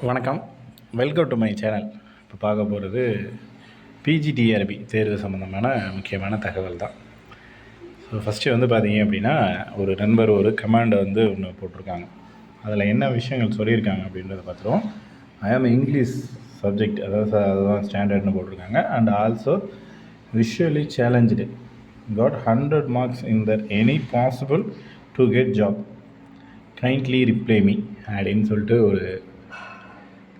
வணக்கம், welcome to my channel. இப்போ பார்க்க போகிறது பிஜிடிஆர்பி தேர்வு சம்மந்தமான முக்கியமான தகவல் தான். ஸோ ஃபஸ்ட்டு வந்து பார்த்தீங்க அப்படின்னா, ஒரு நண்பர் ஒரு கமாண்டை வந்து ஒன்று போட்டிருக்காங்க. அதில் என்ன விஷயங்கள் சொல்லியிருக்காங்க அப்படின்றத பார்த்துருவோம். ஐ ஆம் இங்கிலீஷ் சப்ஜெக்ட், அதுதான் ஸ்டாண்டர்ட்னு போட்டிருக்காங்க. And also visually challenge got 100 marks in that any possible to get job, kindly reply me அப்படின்னு சொல்லிட்டு ஒரு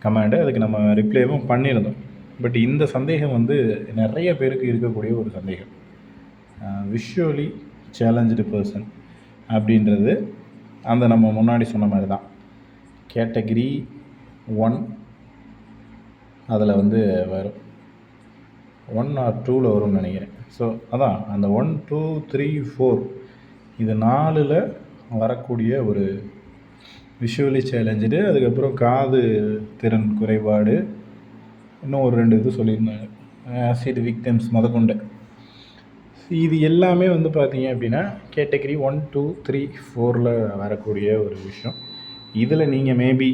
கமாண்டு. அதுக்கு நம்ம ரிப்ளைவும் பண்ணியிருந்தோம். பட் இந்த சந்தேகம் வந்து நிறைய பேருக்கு இருக்கக்கூடிய ஒரு சந்தேகம். விஷுவலி சேலஞ்சு பர்சன் அப்படின்றது அந்த நம்ம முன்னாடி சொன்ன மாதிரி தான் கேட்டகிரி 1 அதில் வந்து வரும், 1 or 2ல் வரும்னு நினைக்கிறேன். ஸோ அதான் அந்த 1, 2, 3, 4 இது 4ல் வரக்கூடிய ஒரு விஷுவலி சேலஞ்சு. அதுக்கப்புறம் காது திறன் குறைபாடு, இன்னும் ஒரு 2 இது சொல்லியிருந்தாங்க, ஆசிட் விக்டிம்ஸ் முதற்கொண்டு. இது எல்லாமே வந்து பார்த்தீங்க அப்படின்னா கேட்டகரி 1, 2, 3, 4ல் வரக்கூடிய ஒரு விஷயம். இதில் நீங்கள் மேபி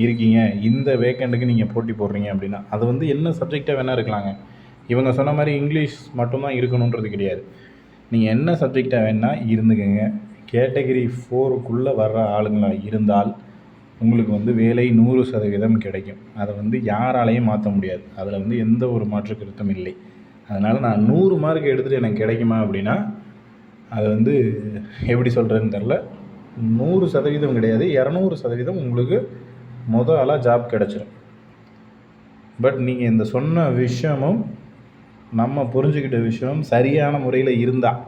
இருக்கீங்க, இந்த வேக்கண்ட்டுக்கு நீங்கள் போட்டி போடுறீங்க அப்படின்னா அது வந்து என்ன சப்ஜெக்டாக வேணால் இருக்கலாங்க. இவங்க சொன்ன மாதிரி இங்கிலீஷ் மட்டும்தான் இருக்கணுன்றது கிடையாது. நீங்கள் என்ன சப்ஜெக்டாக வேணால் இருந்துக்கங்க. கேட்டகரி 4க்குள்ளே வர்ற ஆளுங்களாக இருந்தால் உங்களுக்கு வந்து வேலை 100% கிடைக்கும். அதை வந்து யாராலையும் மாற்ற முடியாது. அதில் வந்து எந்த ஒரு மாற்று கருத்தும் இல்லை. அதனால் நான் 100 மார்க் எடுத்துகிட்டு எனக்கு கிடைக்குமா அப்படின்னா அது வந்து எப்படி சொல்கிறதுன்னு தெரில. 100% கிடையாது, 200% உங்களுக்கு ஆளாக ஜாப் கிடச்சிரும். பட் நீங்கள் இந்த சொன்ன விஷயமும் நம்ம புரிஞ்சுக்கிட்ட விஷயம் சரியான முறையில் இருந்தால்,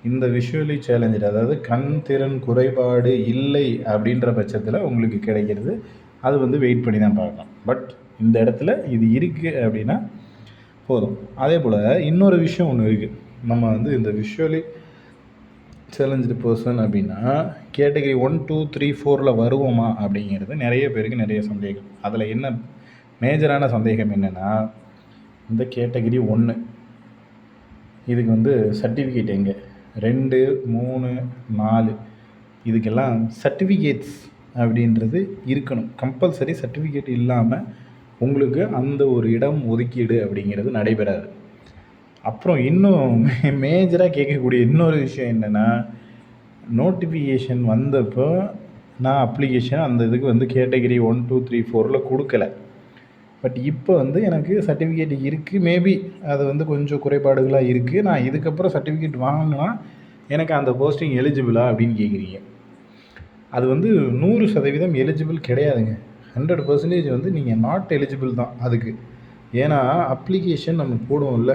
இந்த விஷுவலி சேலஞ்சு அதாவது கண் திறன் குறைபாடு இல்லை அப்படின்ற பட்சத்தில் உங்களுக்கு கிடைக்கிறது அது வந்து வெயிட் பண்ணி தான் பார்க்கலாம். பட் இந்த இடத்துல இது இருக்குது அப்படின்னா போதும். அதே போல் இன்னொரு விஷயம் ஒன்று இருக்குது. நம்ம வந்து இந்த விஷுவலி சேலஞ்சு பர்சன் அப்படின்னா கேட்டகரி 1, 2, 3, 4ல் வருவோமா அப்படிங்கிறது நிறைய பேருக்கு நிறைய சந்தேகம். அதில் என்ன மேஜரான சந்தேகம் என்னென்னா, இந்த கேட்டகரி 1 இதுக்கு வந்து சர்டிஃபிகேட் எங்கே, 2, 3, 4 இதுக்கெல்லாம் சர்டிஃபிகேட்ஸ் அப்படின்றது இருக்கணும். கம்பல்சரி சர்டிஃபிகேட் இல்லாமல் உங்களுக்கு அந்த ஒரு இடம் ஒதுக்கீடு அப்படிங்கிறது நடைபெறாது. அப்புறம் இன்னும் மேஜராக கேட்கக்கூடிய இன்னொரு விஷயம் என்னென்னா, நோட்டிஃபிகேஷன் வந்தப்போ நான் அப்ளிகேஷன் அந்த இதுக்கு வந்து கேட்டகரி 1, 2, 3, 4ல் கொடுக்கல. பட் இப்போ வந்து எனக்கு சர்டிஃபிகேட் இருக்குது. மேபி அது வந்து கொஞ்சம் குறைபாடுகளாக இருக்குது. நான் இதுக்கப்புறம் சர்டிஃபிகேட் வாங்கினா எனக்கு அந்த போஸ்டிங் எலிஜிபிளா அப்படின்னு கேட்குறீங்க. அது வந்து 100% எலிஜிபிள் கிடையாதுங்க. 100% வந்து நீங்கள் நாட் எலிஜிபிள் தான் அதுக்கு. ஏன்னா அப்ளிகேஷன் நம்ம போடுவோம்ல.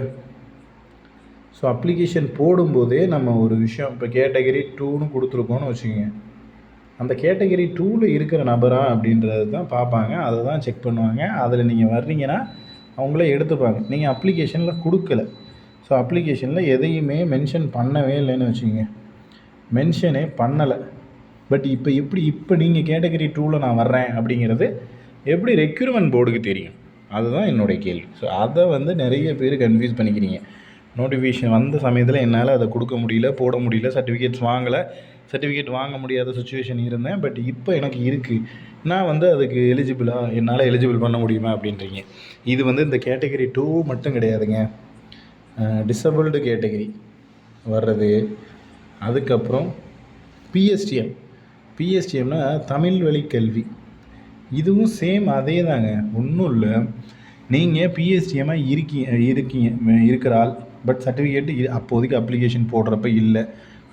ஸோ அப்ளிகேஷன் போடும்போதே நம்ம ஒரு விஷயம், இப்போ கேட்டகரி 2ன்னு கொடுத்துருக்கோன்னு வச்சுக்கோங்க, அந்த கேட்டகரி 2ல் இருக்கிற நபரா அப்படின்றது தான் பார்ப்பாங்க. அதை தான் செக் பண்ணுவாங்க. அதில் நீங்கள் வர்றீங்கன்னா அவங்களே எடுத்துப்பாங்க. நீங்கள் அப்ளிகேஷனில் கொடுக்கல. ஸோ அப்ளிகேஷனில் எதையுமே மென்ஷன் பண்ணவே இல்லைன்னு வச்சுக்கோங்க, மென்ஷனே பண்ணலை. பட் இப்போ நீங்கள் கேட்டகரி 2ல் நான் வர்றேன் அப்படிங்கிறது எப்படி ரெக்ரூட்மெண்ட் போர்டுக்கு தெரியும்? அதுதான் என்னுடைய கேள்வி. ஸோ அதை வந்து நிறைய பேர் கன்ஃபியூஸ் பண்ணிக்கிறீங்க. நோட்டிஃபிகேஷன் வந்த சமயத்தில் என்னால் அதை கொடுக்க முடியல, போட முடியல, சர்டிஃபிகேட் வாங்க முடியாத சுச்சுவேஷன் இருந்தேன். பட் இப்போ எனக்கு இருக்குது, நான் வந்து அதுக்கு என்னால் எலிஜிபிள் பண்ண முடியுமா அப்படின்றீங்க. இது வந்து இந்த கேட்டகரி 2 மட்டும் கிடையாதுங்க. டிசபிள்டு கேட்டகரி வர்றது, அதுக்கப்புறம் பிஎஸ்டிஎம்னா தமிழ் வழி கல்வி, இதுவும் சேம் அதே தாங்க. ஒன்றும் இல்லை, நீங்கள் பிஎஸ்டிஎம்மாக இருக்கிறாள். பட் சர்டிஃபிகேட்டு அப்போதைக்கு அப்ளிகேஷன் போடுறப்ப இல்லை,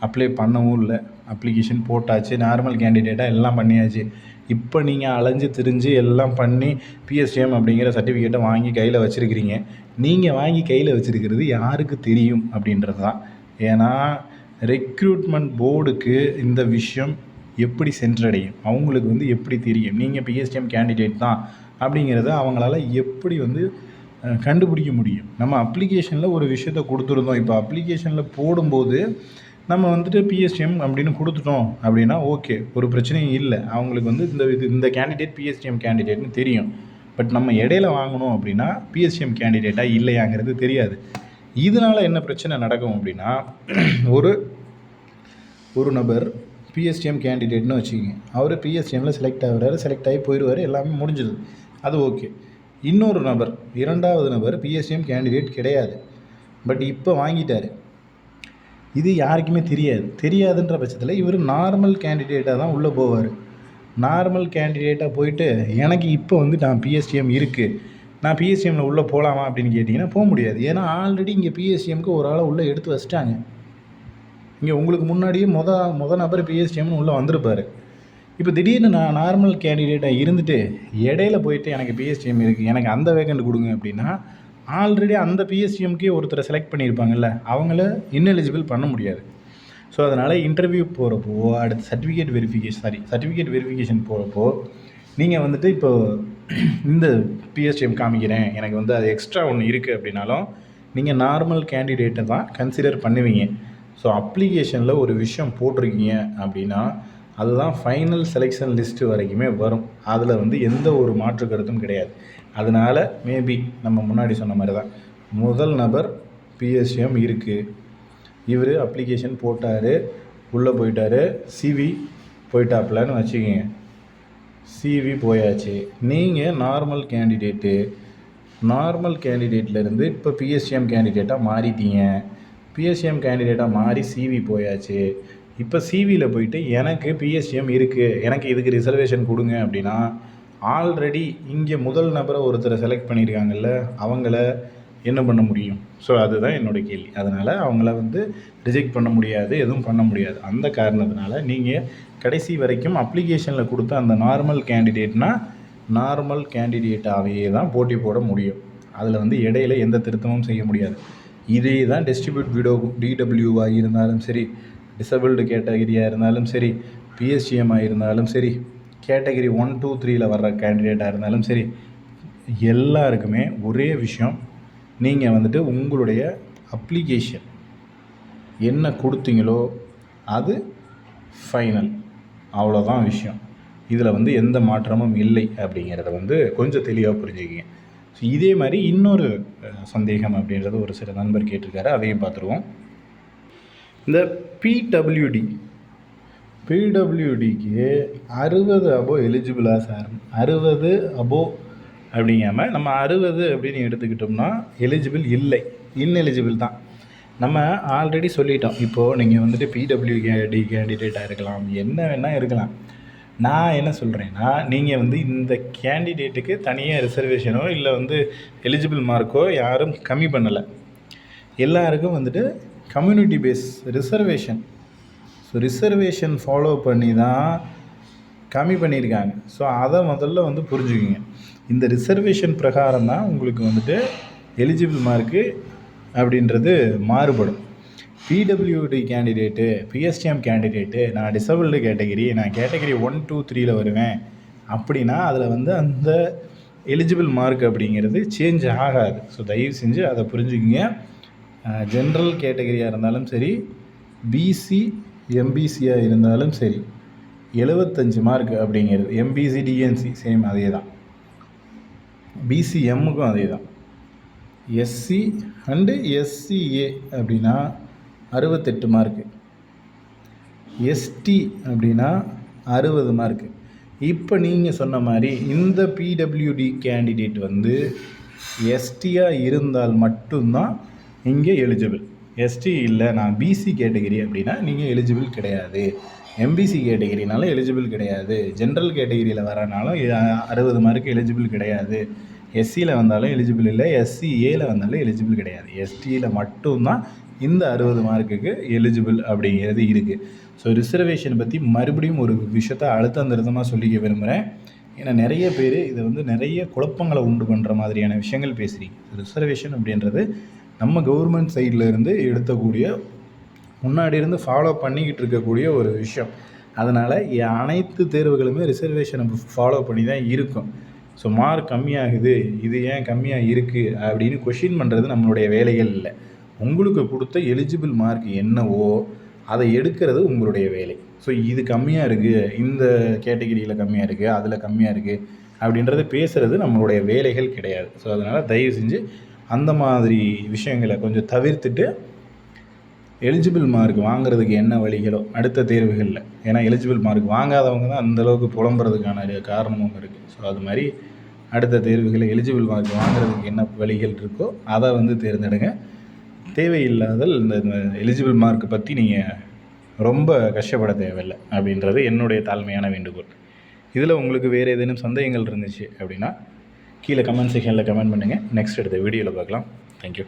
அப்ளை பண்ணவும் இல்லை. அப்ளிகேஷன் போட்டாச்சு, நார்மல் கேண்டிடேட்டாக எல்லாம் பண்ணியாச்சு. இப்போ நீங்கள் அலைஞ்சு திரிஞ்சு எல்லாம் பண்ணி பிஎஸ்டிஎம் அப்படிங்கிற சர்டிஃபிகேட்டை வாங்கி கையில் வச்சுருக்கிறீங்க. நீங்கள் வாங்கி கையில் வச்சுருக்கிறது யாருக்கு தெரியும் அப்படின்றது தான். ஏன்னா ரெக்ரூட்மெண்ட் போர்டுக்கு இந்த விஷயம் எப்படி சென்றடையும், அவங்களுக்கு வந்து எப்படி தெரியும் நீங்கள் பிஎஸ்டிஎம் கேண்டிடேட் தான் அப்படிங்கிறத அவங்களால எப்படி வந்து கண்டுபிடிக்க முடியும்? நம்ம அப்ளிகேஷனில் ஒரு விஷயத்த கொடுத்துருந்தோம். இப்போ அப்ளிகேஷனில் போடும்போது நம்ம வந்துட்டு பிஎஸ்டிஎம் அப்படின்னு கொடுத்துட்டோம் அப்படின்னா ஓகே, ஒரு பிரச்சனையும் இல்லை. அவங்களுக்கு வந்து இந்த கேண்டிடேட் பிஎஸ்டிஎம் கேண்டிடேட்னு தெரியும். பட் நம்ம இடையில வாங்கணும் அப்படின்னா பிஎஸ்டிஎம் கேண்டிடேட்டாக இல்லையாங்கிறது தெரியாது. இதனால் என்ன பிரச்சனை நடக்கும் அப்படின்னா, ஒரு நபர் பிஎஸ்டிஎம் கேண்டிடேட்னு வச்சுக்கோங்க. அவர் பிஎஸ்டிஎம்மில் செலக்ட் ஆகுறாரு, செலக்ட் ஆகி போயிடுவார், எல்லாமே முடிஞ்சுது, அது ஓகே. இன்னொரு நபர், இரண்டாவது நபர் பிஎஸ்டிஎம் கேண்டிடேட் கிடையாது, பட் இப்போ வாங்கிட்டார். இது யாருக்குமே தெரியாதுன்ற பட்சத்தில் இவர் நார்மல் கேண்டிடேட்டாக தான் உள்ளே போவார். நார்மல் கேண்டிடேட்டாக போயிட்டு எனக்கு இப்போ வந்து நான் பிஎஸ்டிஎம் இருக்குது, நான் பிஎஸ்டிஎம்மில் உள்ளே போகலாமா அப்படின்னு கேட்டிங்கன்னா போக முடியாது. ஏன்னா ஆல்ரெடி இங்கே பிஎஸ்டிஎம்க்கு ஒரு ஆளை உள்ளே எடுத்து வச்சிட்டாங்க. இங்கே உங்களுக்கு முன்னாடியே மொதல் நபர் பிஎஸ்டிஎம்னு உள்ளே வந்திருப்பார். இப்போ திடீர்னு நான் நார்மல் கேண்டிடேட்டாக இருந்துட்டு இடையில போயிட்டு எனக்கு பிஎஸ்டிஎம் இருக்குது, எனக்கு அந்த வேக்கண்ட் கொடுங்க அப்படின்னா ஆல்ரெடி அந்த பிஎஸ்டிஎம்க்கே ஒருத்தரை செலக்ட் பண்ணியிருப்பாங்கல்ல, அவங்கள இன்எலிஜிபிள் பண்ண முடியாது. ஸோ அதனால் இன்டர்வியூ போகிறப்போ, அடுத்து சர்டிஃபிகேட் வெரிஃபிகேஷன் போகிறப்போ நீங்கள் வந்துட்டு இப்போ இந்த பிஎஸ்டிஎம் காமிக்கிறேன், எனக்கு வந்து அது எக்ஸ்ட்ரா ஒன்று இருக்குது அப்படின்னாலும் நீங்கள் நார்மல் கேண்டிடேட்டை தான் கன்சிடர் பண்ணுவீங்க. ஸோ அப்ளிகேஷனில் ஒரு விஷயம் போட்டிருக்கீங்க அப்படின்னா அதுதான் ஃபைனல் செலெக்ஷன் லிஸ்ட்டு வரைக்குமே வரும். அதில் வந்து எந்த ஒரு மாற்று கருத்தும் கிடையாது. அதனால் மேபி நம்ம முன்னாடி சொன்ன மாதிரி தான், முதல் நபர் பிஎஸ்டிஎம் இருக்குது, இவர் அப்ளிகேஷன் போட்டார், உள்ளே போயிட்டார், சிவி போயிட்டாப்லன்னு வச்சுக்கோங்க. சிவி போயாச்சு, நீங்கள் நார்மல் கேண்டிடேட்லேருந்து இப்போ பிஎஸ்டிஎம் கேண்டிடேட்டாக மாறிட்டீங்க. பிஎஸ்டிஎம் கேண்டிடேட்டாக மாறி சிவி போயாச்சு. இப்போ சிவியில் போயிட்டு எனக்கு பிஎஸ்டிஎம் இருக்குது, எனக்கு இதுக்கு ரிசர்வேஷன் கொடுங்க அப்படின்னா ஆல்ரெடி இங்கே முதல் நபரை ஒருத்தரை செலக்ட் பண்ணியிருக்காங்கல்ல, அவங்கள என்ன பண்ண முடியும்? ஸோ அதுதான் என்னோடய கேள்வி. அதனால் அவங்கள வந்து ரிஜெக்ட் பண்ண முடியாது, எதுவும் பண்ண முடியாது. அந்த காரணத்தினால நீங்கள் கடைசி வரைக்கும் அப்ளிகேஷனில் கொடுத்த அந்த நார்மல் கேண்டிடேட்டாகவே தான் போட்டி போட முடியும். அதில் வந்து இடையில எந்த திருத்தமும் செய்ய முடியாது. இதே தான் டிடபிள்யூவாக இருந்தாலும் சரி, டிசபிள்டு கேட்டகரியாக இருந்தாலும் சரி, பிஎஸ்டிஎம்மாக இருந்தாலும் சரி, கேட்டகரி 1, 2, 3ல் வர்ற கேண்டிடேட்டாக இருந்தாலும் சரி, எல்லாருக்குமே ஒரே விஷயம், நீங்கள் வந்துட்டு உங்களுடைய அப்ளிகேஷன் என்ன கொடுத்தீங்களோ அது ஃபைனல், அவ்வளோதான் விஷயம். இதில் வந்து எந்த மாற்றமும் இல்லை அப்படிங்கிறத வந்து கொஞ்சம் தெளிவாக புரிஞ்சுக்கிங்க. ஸோ இதே மாதிரி இன்னொரு சந்தேகம் அப்படின்றது ஒரு சில நண்பர் கேட்டிருக்காரு, அதையும் பார்த்துருவோம். இந்த பிடபிள்யூடிக்கு 60 அபோவ் எலிஜிபிளாக சார்? 60 அபோவ் அப்படிங்காமல் நம்ம 60 அப்படின்னு எடுத்துக்கிட்டோம்னா எலிஜிபிள் இல்லை, இன்எலிஜிபிள் தான். நம்ம ஆல்ரெடி சொல்லிட்டோம். இப்போது நீங்கள் வந்துட்டு பிடபிள்யூடி கேண்டிடேட்டாக இருக்கலாம், என்ன வேணால் இருக்கலாம். நான் என்ன சொல்கிறேன்னா, நீங்கள் வந்து இந்த கேண்டிடேட்டுக்கு தனியாக ரிசர்வேஷனோ இல்லை வந்து எலிஜிபிள் மார்க்கோ யாரும் கம்மி பண்ணலை. எல்லாருக்கும் வந்துட்டு community base reservation, so reservation follow பண்ணி தான் கம்மி பண்ணியிருக்காங்க. ஸோ அதை முதல்ல வந்து புரிஞ்சுக்கிங்க. இந்த ரிசர்வேஷன் பிரகாரம் தான் உங்களுக்கு வந்துட்டு எலிஜிபிள் மார்க்கு அப்படின்றது மாறுபடும். பிடபிள்யூடி கேண்டிடேட்டு, பிஎஸ்டிஎம் கேண்டிடேட்டு, நான் டிசபிள்டு கேட்டகிரி, நான் கேட்டகிரி 1, 2, 3ல் வருவேன் அப்படின்னா அதில் வந்து அந்த எலிஜிபிள் மார்க் அப்படிங்கிறது சேஞ்ச் ஆகாது. ஸோ தயவு செஞ்சு அதை புரிஞ்சுக்கிங்க. ஜென்ரல் கேட்டகிரியாக இருந்தாலும் சரி, பிசி எம்பிசியாக இருந்தாலும் சரி, 75 மார்க் அப்படிங்கிறது, எம்பிசி டிஎன்சி சேம் அதே தான், பிசிஎம்முக்கும் அதே தான். எஸ்சி அண்டு எஸ்சிஏ அப்படின்னா 68 மார்க்கு, எஸ்டி அப்படின்னா 60 மார்க்கு. இப்போ நீங்கள் சொன்ன மாதிரி இந்த பிடபிள்யூடி கேண்டிடேட் வந்து எஸ்டியாக இருந்தால் மட்டும்தான் இங்கே எலிஜிபிள். எஸ்டி இல்லை, நான் பிசி கேட்டகிரி அப்படின்னா நீங்கள் எலிஜிபிள் கிடையாது. எம்பிசி கேட்டகிரினாலும் எலிஜிபிள் கிடையாது. ஜென்ரல் கேட்டகிரியில் வரனாலும் 60 மார்க்கு எலிஜிபிள் கிடையாது. எஸ்சியில் வந்தாலும் எலிஜிபிள் இல்லை, எஸ்சிஏயில் வந்தாலும் எலிஜிபிள் கிடையாது. எஸ்டியில் மட்டும்தான் இந்த 60 மார்க்குக்கு எலிஜிபிள் அப்படிங்கிறது இருக்குது. ஸோ ரிசர்வேஷன் பற்றி மறுபடியும் ஒரு விஷயத்தை அழுத்தம் திருத்தமாக சொல்லிக்க விரும்புகிறேன். ஏன்னா நிறைய பேர் இதை வந்து நிறைய குழப்பங்களை உண்டு பண்ணுற மாதிரியான விஷயங்கள் பேசுகிறீங்க. ரிசர்வேஷன் அப்படின்றது நம்ம கவர்மெண்ட் சைடில் இருந்து எடுக்கக்கூடிய, முன்னாடி இருந்து ஃபாலோ பண்ணிக்கிட்டு இருக்கக்கூடிய ஒரு விஷயம். அதனால் அனைத்து தேர்வுகளுமே ரிசர்வேஷனை ஃபாலோ பண்ணி தான் இருக்கும். ஸோ மார்க் கம்மியாகுது, இது ஏன் கம்மியாக இருக்குது அப்படின்னு கொஷின் பண்ணுறது நம்மளுடைய வேலைகள் இல்லை. உங்களுக்கு கொடுத்த எலிஜிபிள் மார்க் என்னவோ அதை எடுக்கிறது உங்களுடைய வேலை. ஸோ இது கம்மியாக இருக்குது, இந்த கேட்டகிரியில் கம்மியாக இருக்குது, அதில் கம்மியாக இருக்குது அப்படின்றத பேசுகிறது நம்மளுடைய வேலைகள் கிடையாது. ஸோ அதனால் தயவு செஞ்சு அந்த மாதிரி விஷயங்களை கொஞ்சம் தவிர்த்துட்டு எலிஜிபிள் மார்க் வாங்குறதுக்கு என்ன வழிகளோ அடுத்த தேர்வுகளில், ஏன்னா எலிஜிபிள் மார்க் வாங்காதவங்க தான் அந்தளவுக்கு புலம்புறதுக்கான காரணமும் இருக்குது. ஸோ அது மாதிரி அடுத்த தேர்வுகளில் எலிஜிபிள் மார்க் வாங்குறதுக்கு என்ன வழிகள் இருக்கோ அதை வந்து தேர்ந்தெடுங்க. தேவையில்லாதல் இந்த எலிஜிபிள் மார்க்கை பற்றி நீங்கள் ரொம்ப கஷ்டப்பட தேவையில்லை அப்படின்றது என்னுடைய தாழ்மையான வேண்டுகோள். இதில் உங்களுக்கு வேறு ஏதேனும் சந்தேகங்கள் இருந்துச்சு அப்படின்னா கீழே கமெண்ட் செக்ஷனில் கமெண்ட் பண்ணுங்கள். நெக்ஸ்ட் எடுத்த வீடியோவில் பார்க்கலாம். தேங்க்யூ.